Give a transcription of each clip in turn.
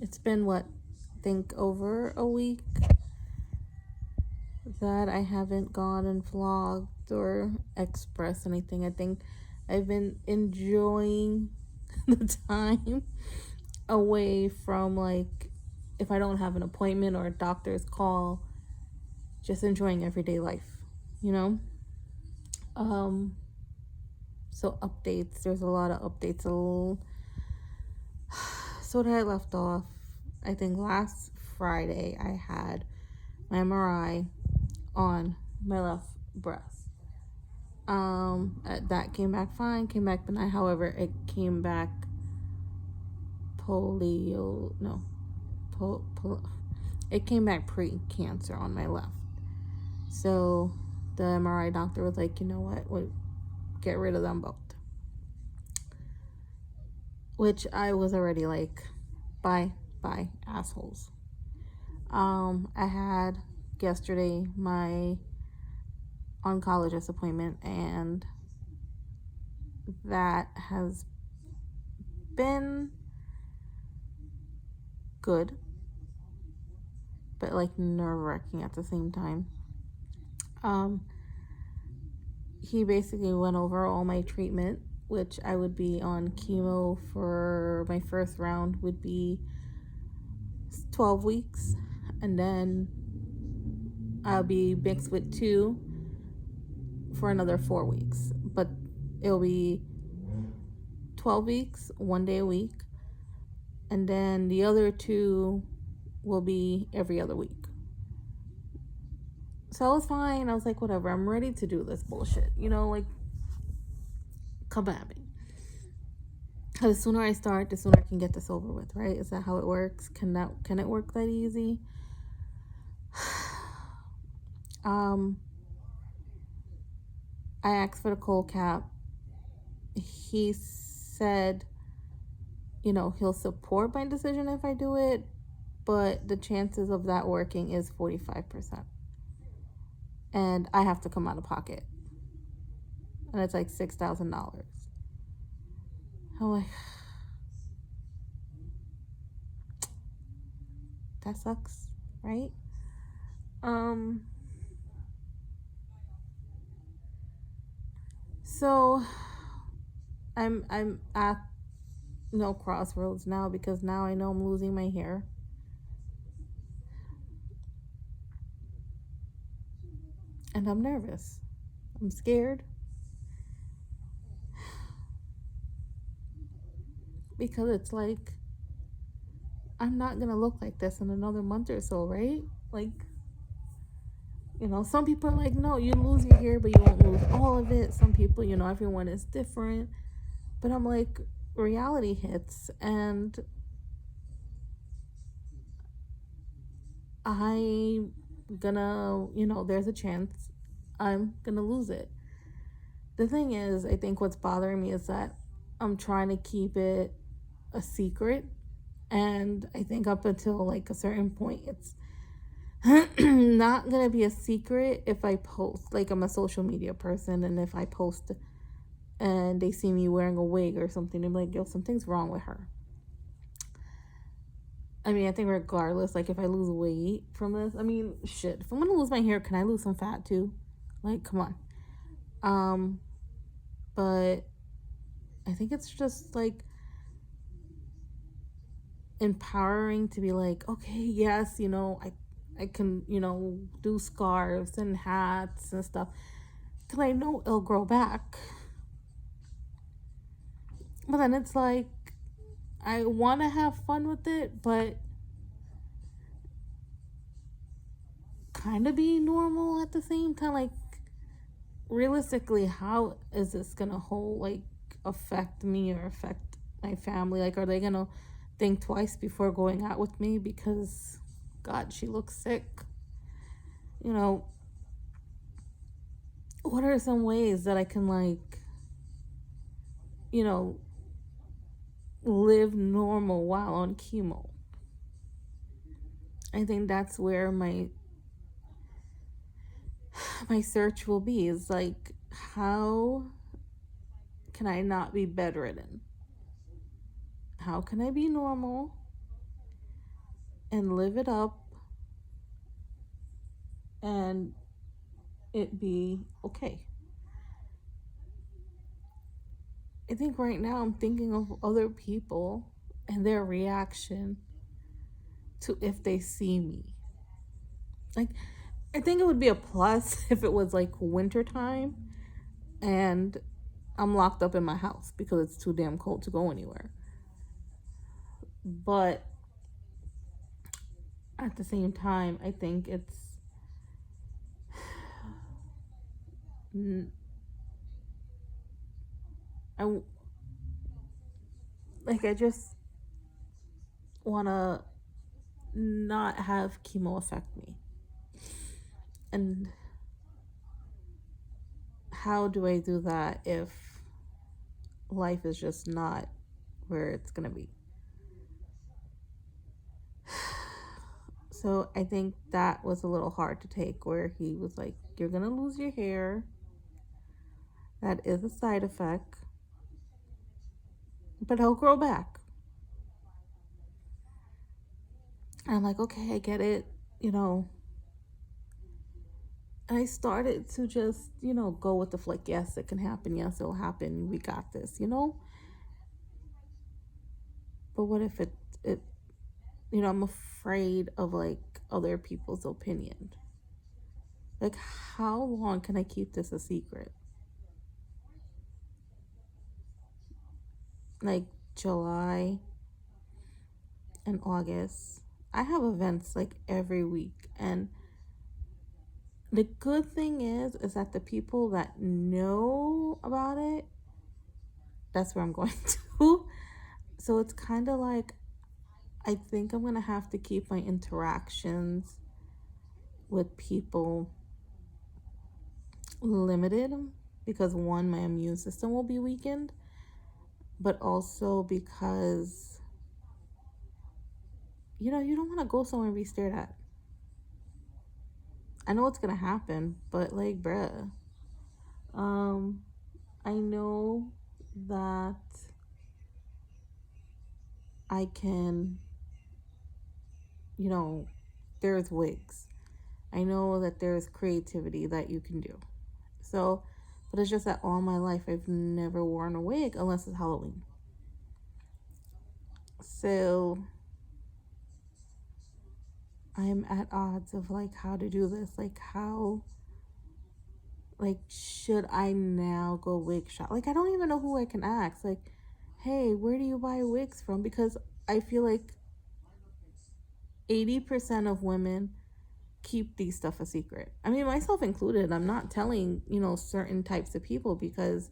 It's been what, I think over a week that I haven't gone and vlogged or expressed anything. I think I've been enjoying the time away from, like, if I don't have an appointment or a doctor's call, just enjoying everyday life, you know? Um, so updates, there's a lot of updates. So that I left off, I think last Friday I had my MRI on my left breast. That came back fine, came back benign. However, it came back polio, no, it came back pre-cancer on my left. So the MRI doctor was like, you know what, get rid of them both. Which I was already like, bye, assholes. I had yesterday my oncologist appointment, and that has been good, but like nerve-wracking at the same time. He basically went over all my treatment, which I would be on chemo for my first round would be 12 weeks, and then I'll be mixed with 2 for another 4 weeks. But it'll be 12 weeks, 1 day a week, and then the other 2 will be every other week. So I was fine. I was like, whatever, I'm ready to do this bullshit. Like, come at me. The sooner I start, the sooner I can get this over with, right? Is that how it works? Can it work that easy? I asked for the cold cap. He said, he'll support my decision if I do it, but the chances of that working is 45%. And I have to come out of pocket. And it's like $6,000. I'm like, that sucks, right? So I'm at no crossroads now, because now I know I'm losing my hair. And I'm nervous. I'm scared. Because it's like, I'm not going to look like this in another month or so, right? Like, some people are like, no, you lose your hair, but you won't lose all of it. Some people, everyone is different. But I'm like, reality hits, and I'm gonna, there's a chance I'm gonna lose it. The thing is, I think what's bothering me is that I'm trying to keep it a secret. And I think up until like a certain point, it's not gonna be a secret if I post. Like, I'm a social media person, and if I post and they see me wearing a wig or something, they're like, yo, something's wrong with her. I mean, I think regardless, like, if I lose weight from this, I mean, shit, if I'm gonna lose my hair, can I lose some fat too? Like, come on. But I think it's just like empowering to be like, okay, yes, I can, do scarves and hats and stuff, because I know it'll grow back. But then it's like, I want to have fun with it, but kind of be normal at the same time. Like, realistically, how is this gonna affect me or affect my family? Like, are they gonna think twice before going out with me because, God, she looks sick? What are some ways that I can, live normal while on chemo? I think that's where my search will be, is like, how can I not be bedridden? How can I be normal and live it up and it be okay. I think right now I'm thinking of other people and their reaction to if they see me. Like, I think it would be a plus if it was like wintertime and I'm locked up in my house because it's too damn cold to go anywhere. But at the same time, I think it's I I just want to not have chemo affect me. And how do I do that if life is just not where it's going to be? So I think that was a little hard to take, where he was like, you're going to lose your hair. That is a side effect, but he'll grow back. And I'm like, okay, I get it, you know. And I started to just, go with the flow. Like, yes, it can happen. Yes, it'll happen. We got this, But what if it, I'm afraid of like other people's opinion. Like, how long can I keep this a secret? Like July and August, I have events like every week. And the good thing is that the people that know about it, that's where I'm going to. So it's kind of like, I think I'm going to have to keep my interactions with people limited because, one, my immune system will be weakened, but also because, you don't want to go somewhere and be stared at. I know it's going to happen, but like, bruh, I know that I can, there's wigs. I know that there's creativity that you can do. So, but it's just that all my life I've never worn a wig unless it's Halloween. So I'm at odds of like how to do this. Like, should I now go wig shop? Like, I don't even know who I can ask. Like, hey, where do you buy wigs from? Because I feel like 80% of women keep these stuff a secret. I mean, myself included. I'm not telling, certain types of people because,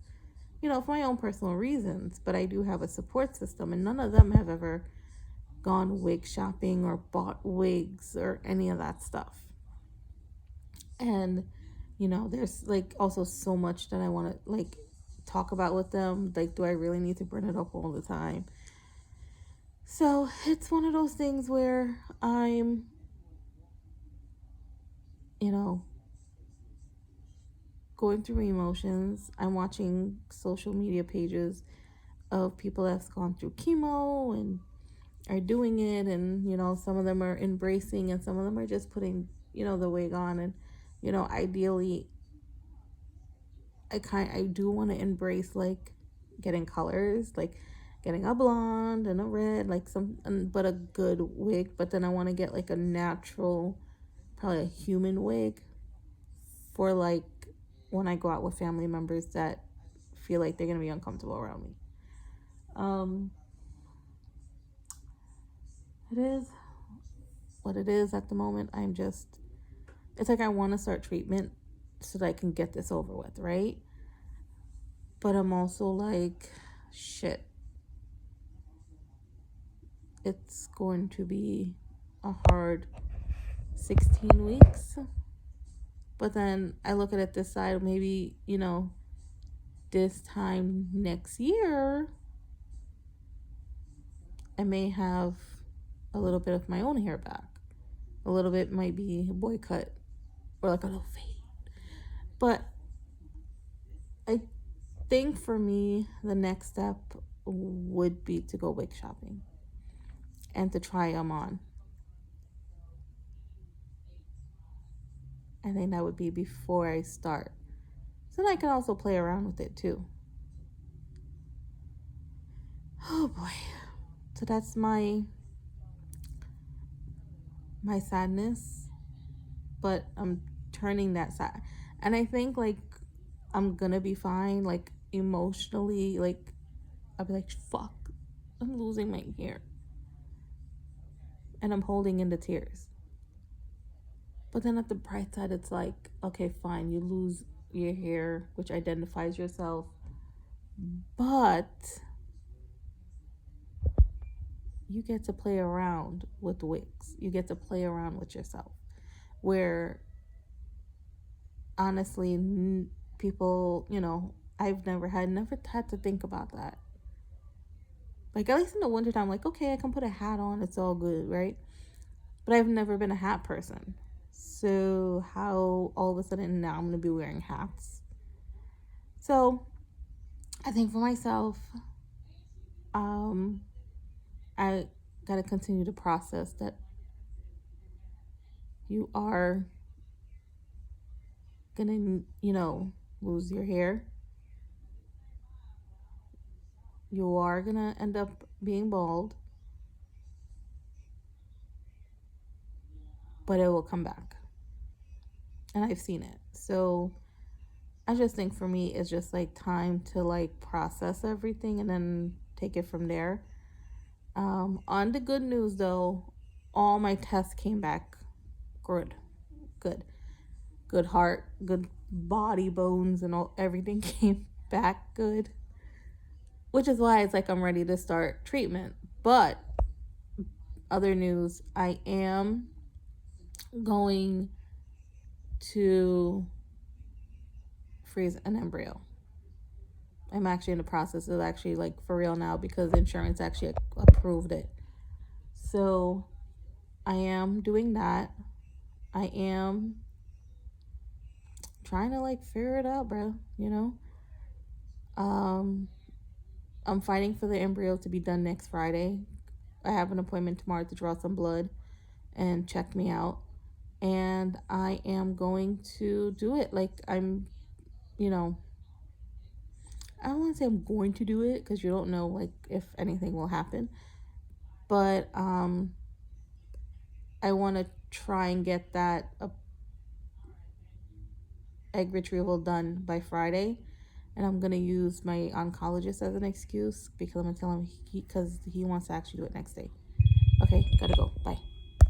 for my own personal reasons, but I do have a support system, and none of them have ever gone wig shopping or bought wigs or any of that stuff. And, there's like also so much that I want to like talk about with them. Like, do I really need to bring it up all the time? So it's one of those things where I'm, going through emotions. I'm watching social media pages of people that's gone through chemo and are doing it, and some of them are embracing and some of them are just putting the wig on. And ideally I do want to embrace like getting colors, like getting a blonde and a red, like but a good wig. But then I want to get like a natural, probably a human wig for like when I go out with family members that feel like they're gonna be uncomfortable around me. It is what it is at the moment. It's like I want to start treatment so that I can get this over with, right? But I'm also like, shit, it's going to be a hard 16 weeks. But then I look at it this side, maybe, this time next year, I may have a little bit of my own hair back. A little bit might be a boy cut or like a little fade. But I think for me, the next step would be to go wig shopping and to try them on. I think that would be before I start. So then I can also play around with it too. Oh boy. So that's my sadness, but I'm turning that sad. And I think like I'm gonna be fine, like emotionally, like I'll be like, fuck, I'm losing my hair. And I'm holding in the tears. But then at the bright side, it's like, okay, fine, you lose your hair, which identifies yourself, but you get to play around with wigs. You get to play around with yourself. Where honestly, people, I've never had to think about that. Like, at least in the wintertime, like, okay, I can put a hat on, it's all good, right? But I've never been a hat person. So, how all of a sudden now I'm gonna be wearing hats? So, I think for myself, um, I gotta continue to process that you are gonna, lose your hair. You are gonna end up being bald, but it will come back. And I've seen it. So I just think for me, it's just like time to like process everything and then take it from there. On the good news though, all my tests came back good, good, good heart, good body bones, and all everything came back good, which is why it's like I'm ready to start treatment. But other news, I am going to freeze an embryo. I'm actually in the process of actually like for real now because insurance actually approved it. So I am doing that. I am trying to like figure it out, bro. Um, I'm fighting for the embryo to be done next Friday. I have an appointment tomorrow to draw some blood and check me out. And I am going to do it. Like you know, I don't want to say I'm going to do it because you don't know like if anything will happen. But I want to try and get that egg retrieval done by Friday. And I'm gonna use my oncologist as an excuse because I'm gonna tell him because he wants to actually do it next day. Okay, gotta go. Bye.